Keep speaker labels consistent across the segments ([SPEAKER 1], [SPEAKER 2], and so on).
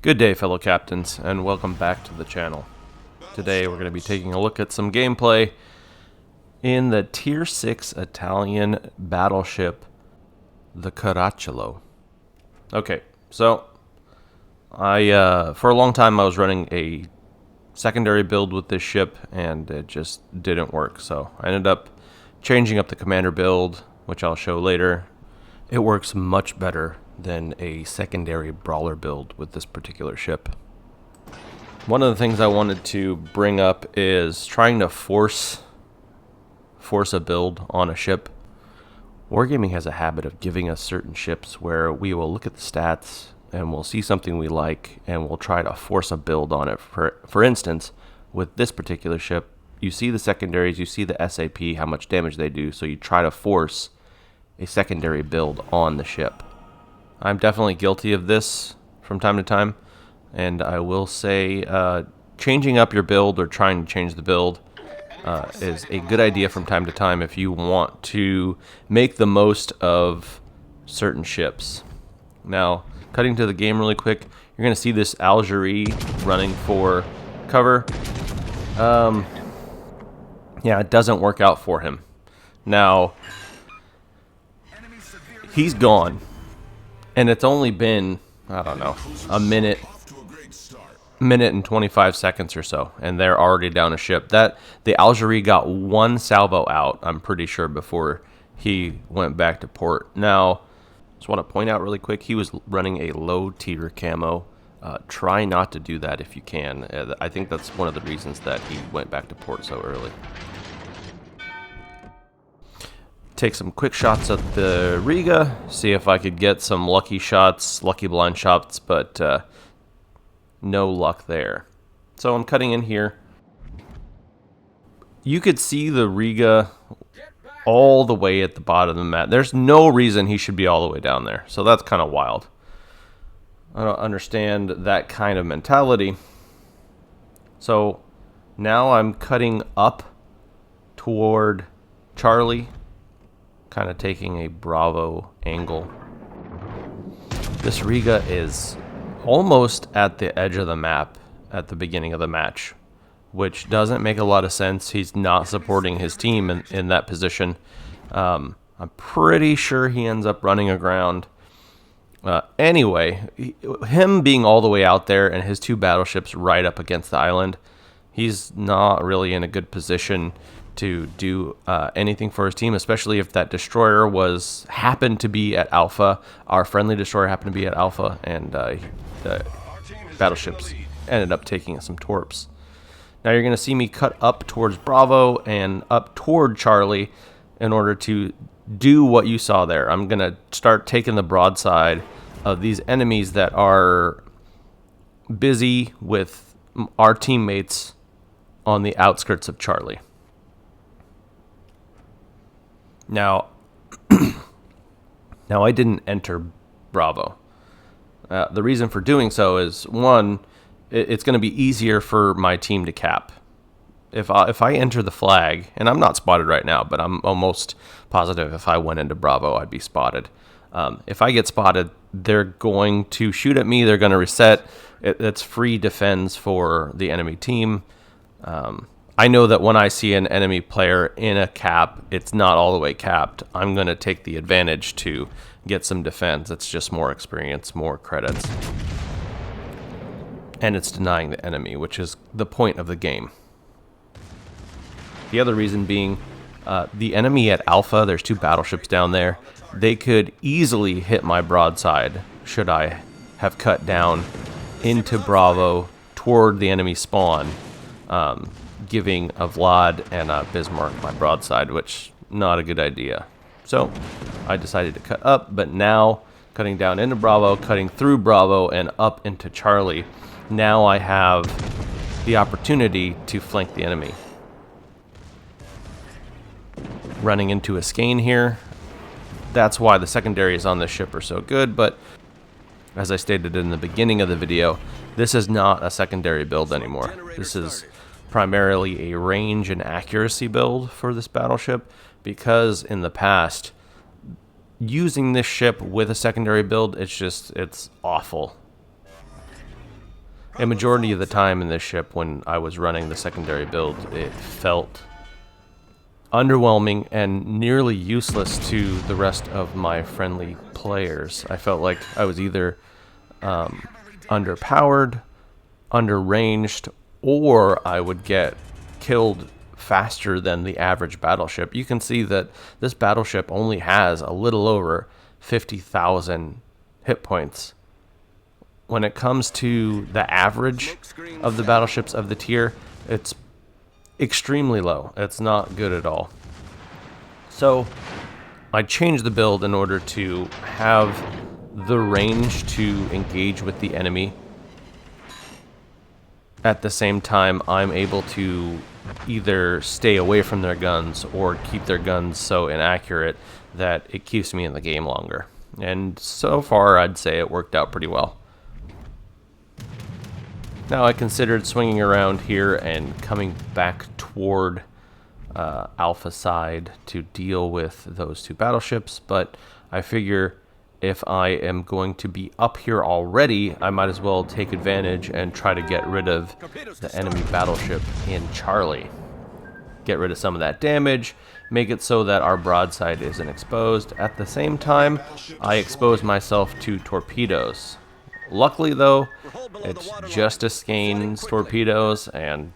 [SPEAKER 1] Good day, fellow captains, and welcome back to the channel. Today we're going to be taking a look at some gameplay in the Tier 6 Italian battleship, the Caracciolo. Okay, so for a long time I was running a secondary build with this ship, and it just didn't work. So I ended up changing up the commander build, which I'll show later. It works much better than a secondary brawler build with this particular ship. One of the things I wanted to bring up is trying to force a build on a ship. Wargaming has a habit of giving us certain ships where we will look at the stats and we'll see something we like and we'll try to force a build on it. For instance, with this particular ship, you see the secondaries, you see the SAP, how much damage they do, so you try to force a secondary build on the ship. I'm definitely guilty of this from time to time, and I will say changing up your build or trying to change the build is a good idea from time to time if you want to make the most of certain ships. Now, cutting to the game really quick, you're going to see this Algerie running for cover. Yeah, it doesn't work out for him. Now, he's gone. And it's only been, I don't know, a minute and 25 seconds or so, and they're already down a ship. The Algerie got one salvo out, I'm pretty sure, before he went back to port. Now, just want to point out really quick, he was running a low tier camo. Try not to do that if you can. I think that's one of the reasons that he went back to port so early. Take some quick shots at the Riga, see if I could get some lucky shots, lucky blind shots, but no luck there. So I'm cutting in here. You could see the Riga all the way at the bottom of the map. There's no reason he should be all the way down there, so that's kind of wild. I don't understand that kind of mentality. So now I'm cutting up toward Charlie, kind of taking a Bravo angle. This Riga is almost at the edge of the map at the beginning of the match, which doesn't make a lot of sense. He's not supporting his team in that position. I'm pretty sure he ends up running aground. Anyway, him being all the way out there and his two battleships right up against the island, he's not really in a good position to do anything for his team, especially if that destroyer happened to be at Alpha. Our friendly destroyer happened to be at Alpha, and the battleships ended up taking some torps. Now you're going to see me cut up towards Bravo and up toward Charlie in order to do what you saw there. I'm going to start taking the broadside of these enemies that are busy with our teammates on the outskirts of Charlie. Now, I didn't enter Bravo. The reason for doing so is, one, it's going to be easier for my team to cap. If I enter the flag, and I'm not spotted right now, but I'm almost positive if I went into Bravo, I'd be spotted. If I get spotted, they're going to shoot at me. They're going to reset. It's free defense for the enemy team. I know that when I see an enemy player in a cap, it's not all the way capped. I'm going to take the advantage to get some defense. It's just more experience, more credits. And it's denying the enemy, which is the point of the game. The other reason being, the enemy at Alpha, there's two battleships down there. They could easily hit my broadside should I have cut down into Bravo toward the enemy spawn. Giving a Vlad and a Bismarck my broadside, which not a good idea. So I decided to cut up, but now cutting down into Bravo, cutting through Bravo and up into Charlie, now I have the opportunity to flank the enemy. Running into a skein here. That's why the secondaries on this ship are so good, but as I stated in the beginning of the video, this is not a secondary build anymore. This is primarily a range and accuracy build for this battleship, because in the past, using this ship with a secondary build, it's awful. A majority of the time in this ship when I was running the secondary build, it felt underwhelming and nearly useless to the rest of my friendly players. I felt like I was either underpowered, underranged, or I would get killed faster than the average battleship. You can see that this battleship only has a little over 50,000 hit points. When it comes to the average of the battleships of the tier, it's extremely low. It's not good at all. So I changed the build in order to have the range to engage with the enemy. At the same time, I'm able to either stay away from their guns or keep their guns so inaccurate that it keeps me in the game longer. And so far, I'd say it worked out pretty well. Now, I considered swinging around here and coming back toward Alpha side to deal with those two battleships, but I figure if I am going to be up here already, I might as well take advantage and try to get rid of the enemy battleship in Charlie. Get rid of some of that damage, make it so that our broadside isn't exposed. At the same time, I expose myself to torpedoes. Luckily, though, it's just a Skeins torpedoes, and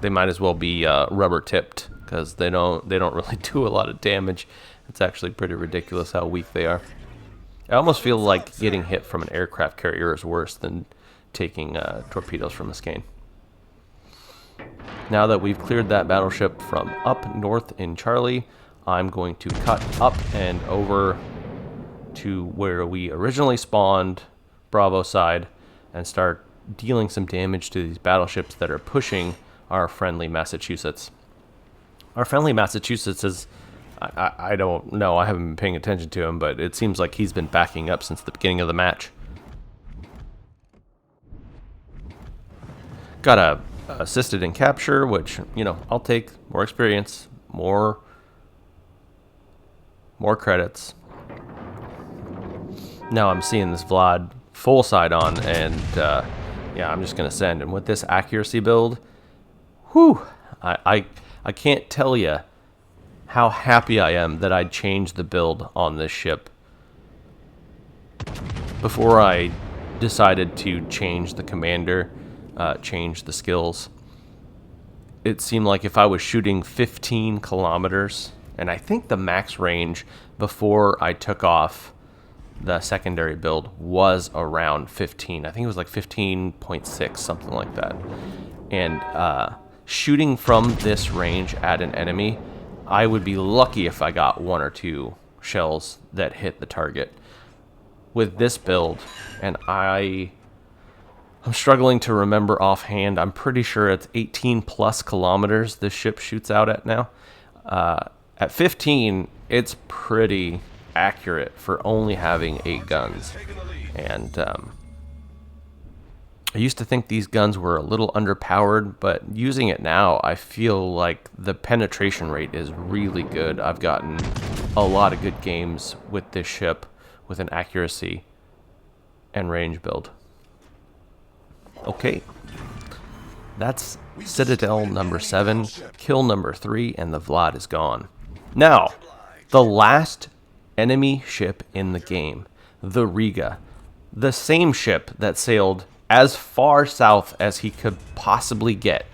[SPEAKER 1] they might as well be rubber tipped because they don't really do a lot of damage. It's actually pretty ridiculous how weak they are. I almost feel like getting hit from an aircraft carrier is worse than taking torpedoes from a Skein. Now that we've cleared that battleship from up north in Charlie, I'm going to cut up and over to where we originally spawned, Bravo side, and start dealing some damage to these battleships that are pushing our friendly Massachusetts. Our friendly Massachusetts is, I don't know, I haven't been paying attention to him, but it seems like he's been backing up since the beginning of the match. Got a assisted in capture, which, you know, I'll take. More experience, more credits. Now I'm seeing this Vlad full side on, and yeah, I'm just gonna send. And with this accuracy build, whew, I can't tell you how happy I am that I changed the build on this ship before I decided to change the commander, change the skills. It seemed like if I was shooting 15 kilometers, and I think the max range before I took off the secondary build was around 15. I think it was like 15.6, something like that. And shooting from this range at an enemy, I would be lucky if I got 1 or 2 shells that hit the target. With this build, and I'm struggling to remember offhand, I'm pretty sure it's 18 plus kilometers this ship shoots out at now. At 15, it's pretty accurate for only having 8 guns. And I used to think these guns were a little underpowered, but using it now, I feel like the penetration rate is really good. I've gotten a lot of good games with this ship with an accuracy and range build. Okay, that's Citadel number 7, kill number 3, and the Vlad is gone. Now, the last enemy ship in the game, the Riga, the same ship that sailed as far south as he could possibly get,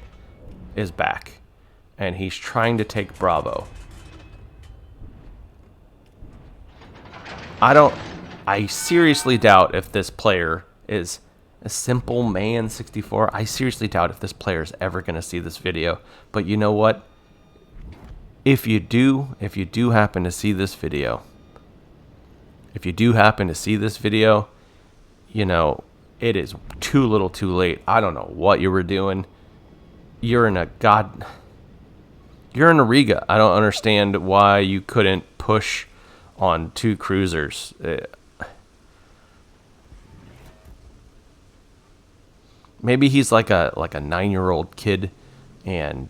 [SPEAKER 1] is back, and he's trying to take Bravo. I seriously doubt if this player is a simple man 64. I seriously doubt if this player is ever going to see this video. But you know what? If you do happen to see this video, you know, it is too little too late. I don't know what you were doing. You're in a Riga. I don't understand why you couldn't push on 2 cruisers. Maybe he's like a 9-year-old kid, and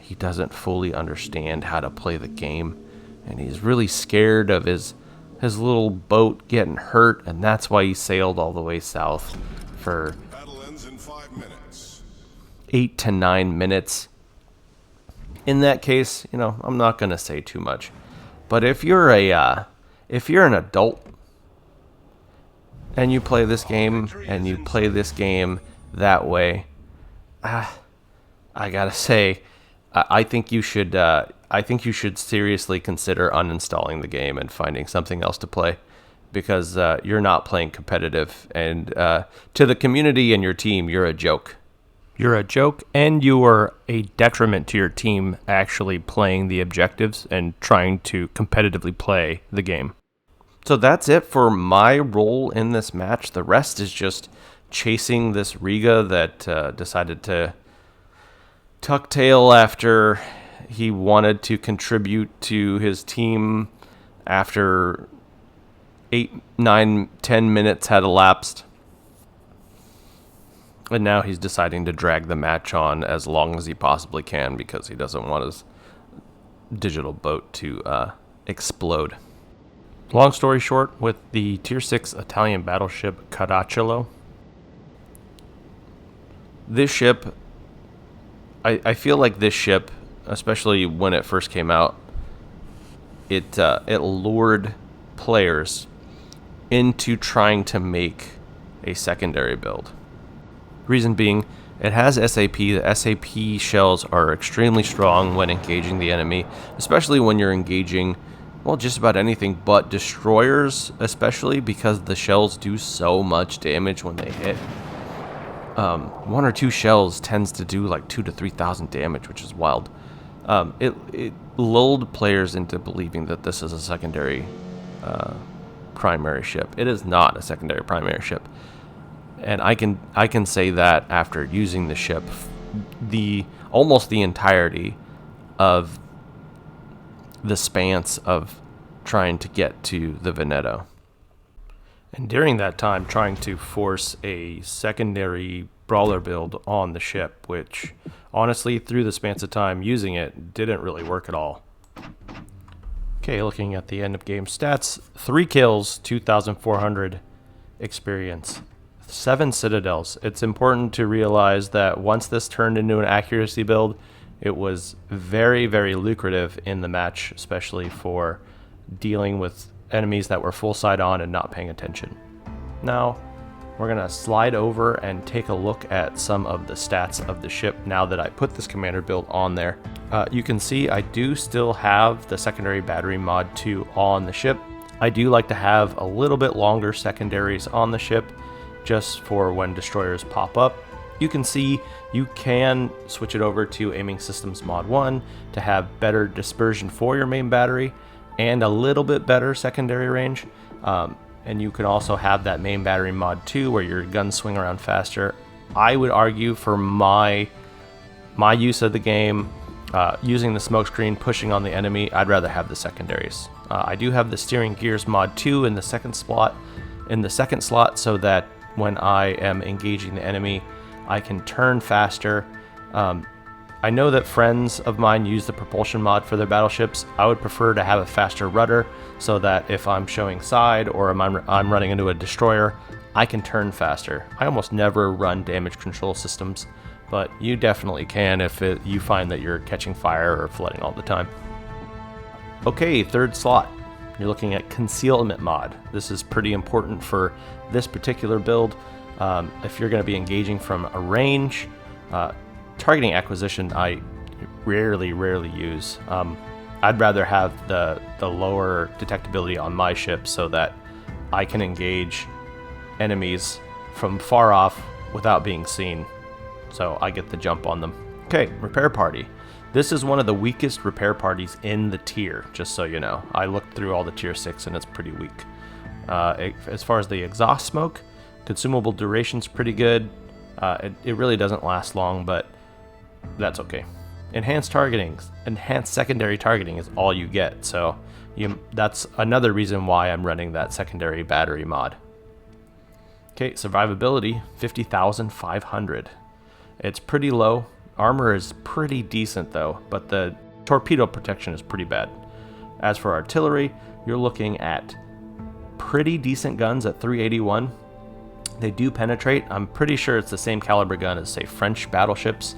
[SPEAKER 1] he doesn't fully understand how to play the game, and he's really scared of his little boat getting hurt, and that's why he sailed all the way south for 8 to 9 minutes. In that case, you know, I'm not going to say too much. But if you're an adult and you play this game that way, I gotta say, I think you should seriously consider uninstalling the game and finding something else to play, because you're not playing competitive, and to the community and your team, you're a joke. You're a joke, and you are a detriment to your team actually playing the objectives and trying to competitively play the game. So that's it for my role in this match. The rest is just chasing this Riga that decided to tuck tail after he wanted to contribute to his team after 8, 9, 10 minutes had elapsed. And now he's deciding to drag the match on as long as he possibly can because he doesn't want his digital boat to explode. Long story short, with the Tier 6 Italian battleship Caracciolo, this ship, I feel like this ship, especially when it first came out, it lured players into trying to make a secondary build. Reason being, it has SAP. The SAP shells are extremely strong when engaging the enemy, especially when you're engaging, well, just about anything but destroyers, especially because the shells do so much damage when they hit. 1 or 2 shells tends to do like 2,000 to 3,000 damage, which is wild. It lulled players into believing that this is a secondary primary ship. It is not a secondary primary ship. And I can say that after using the ship almost the entirety of the span of trying to get to the Vineto. And during that time, trying to force a secondary brawler build on the ship, which honestly, through the span of time using it, didn't really work at all. Okay, looking at the end of game stats, 3 kills, 2,400 experience. 7 citadels. It's important to realize that once this turned into an accuracy build, it was very, very lucrative in the match, especially for dealing with enemies that were full side on and not paying attention. Now, we're going to slide over and take a look at some of the stats of the ship now that I put this commander build on there. You can see I do still have the secondary battery mod 2 on the ship. I do like to have a little bit longer secondaries on the ship, just for when destroyers pop up. You can see you can switch it over to Aiming Systems Mod 1 to have better dispersion for your main battery and a little bit better secondary range. And you can also have that main battery Mod 2 where your guns swing around faster. I would argue for my use of the game, using the smokescreen, pushing on the enemy, I'd rather have the secondaries. I do have the Steering Gears Mod 2 in the second slot, so that when I am engaging the enemy, I can turn faster. I know that friends of mine use the propulsion mod for their battleships. I would prefer to have a faster rudder so that if I'm showing side or I'm running into a destroyer, I can turn faster. I almost never run damage control systems, but you definitely can if you find that you're catching fire or flooding all the time. Okay, third slot. You're looking at concealment mod. This is pretty important for this particular build. If you're going to be engaging from a range, targeting acquisition I rarely use. I'd rather have the lower detectability on my ship so that I can engage enemies from far off without being seen, so I get the jump on them. Okay, repair party. This is one of the weakest repair parties in the tier, just so you know. I looked through all the tier 6 and it's pretty weak. As far as the exhaust smoke, consumable duration's pretty good. It really doesn't last long, but that's okay. Enhanced secondary targeting is all you get, so that's another reason why I'm running that secondary battery mod. Okay, survivability, 50,500. It's pretty low. Armor is pretty decent though, but the torpedo protection is pretty bad. As for artillery, you're looking at pretty decent guns at 381. They do penetrate. I'm pretty sure it's the same caliber gun as, say, French battleships.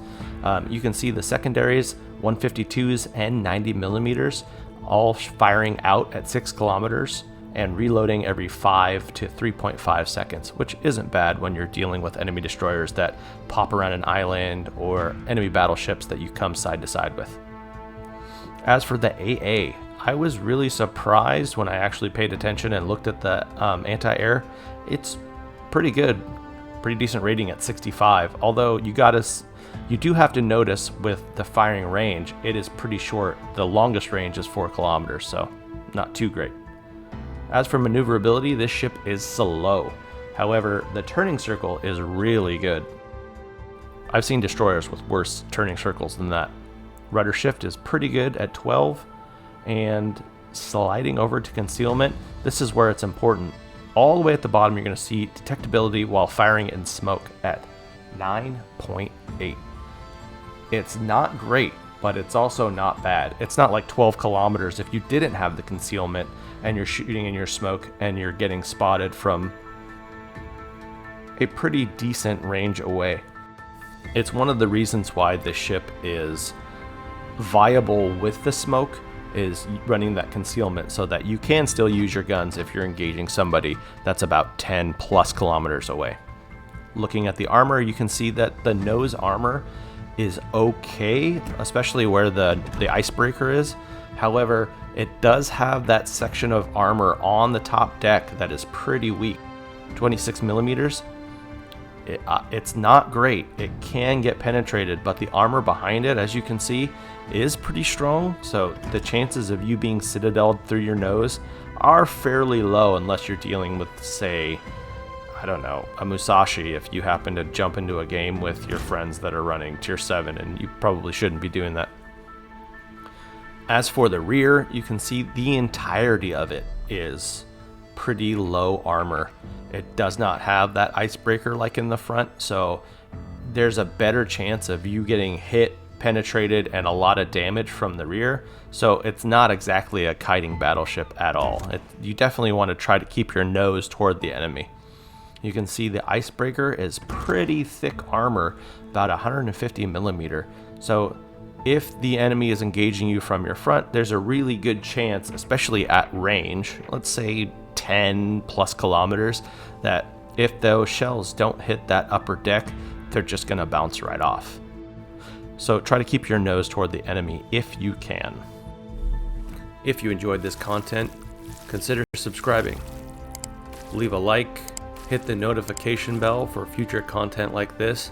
[SPEAKER 1] You can see the secondaries, 152s and 90 millimeters, all firing out at 6 kilometers and reloading every 5 to 3.5 seconds, which isn't bad when you're dealing with enemy destroyers that pop around an island or enemy battleships that you come side to side with. As for the AA, I was really surprised when I actually paid attention and looked at the anti-air. It's pretty good, pretty decent rating at 65, although you do have to notice with the firing range, it is pretty short. The longest range is 4 kilometers, so not too great. As for maneuverability, this ship is slow. However, the turning circle is really good. I've seen destroyers with worse turning circles than that. Rudder shift is pretty good at 12, and sliding over to concealment, this is where it's important. All the way at the bottom, you're going to see detectability while firing in smoke at 9.8. It's not great, but it's also not bad. It's not like 12 kilometers if you didn't have the concealment and you're shooting in your smoke and you're getting spotted from a pretty decent range away. It's one of the reasons why this ship is viable with the smoke, is running that concealment so that you can still use your guns if you're engaging somebody that's about 10 plus kilometers away. Looking at the armor, you can see that the nose armor is okay, especially where the icebreaker is. However, it does have that section of armor on the top deck that is pretty weak. 26 millimeters. It's not great. It can get penetrated, but the armor behind it, as you can see, is pretty strong. So the chances of you being citadeled through your nose are fairly low unless you're dealing with, say, I don't know, a Musashi, if you happen to jump into a game with your friends that are running tier 7, and you probably shouldn't be doing that. As for the rear, you can see the entirety of it is pretty low armor. It does not have that icebreaker like in the front, so there's a better chance of you getting hit, penetrated, and a lot of damage from the rear. So it's not exactly a kiting battleship at all. You definitely want to try to keep your nose toward the enemy. You can see the icebreaker is pretty thick armor, about 150 millimeter. So if the enemy is engaging you from your front, there's a really good chance, especially at range, let's say 10 plus kilometers, that if those shells don't hit that upper deck, they're just going to bounce right off. So try to keep your nose toward the enemy if you can. If you enjoyed this content, consider subscribing. Leave a like, hit the notification bell for future content like this,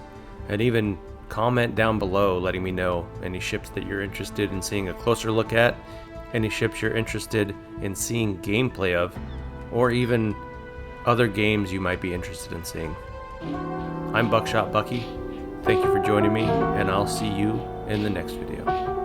[SPEAKER 1] and even comment down below letting me know any ships that you're interested in seeing a closer look at, any ships you're interested in seeing gameplay of, or even other games you might be interested in seeing. I'm Buckshot Bucky. Thank you for joining me, and I'll see you in the next video.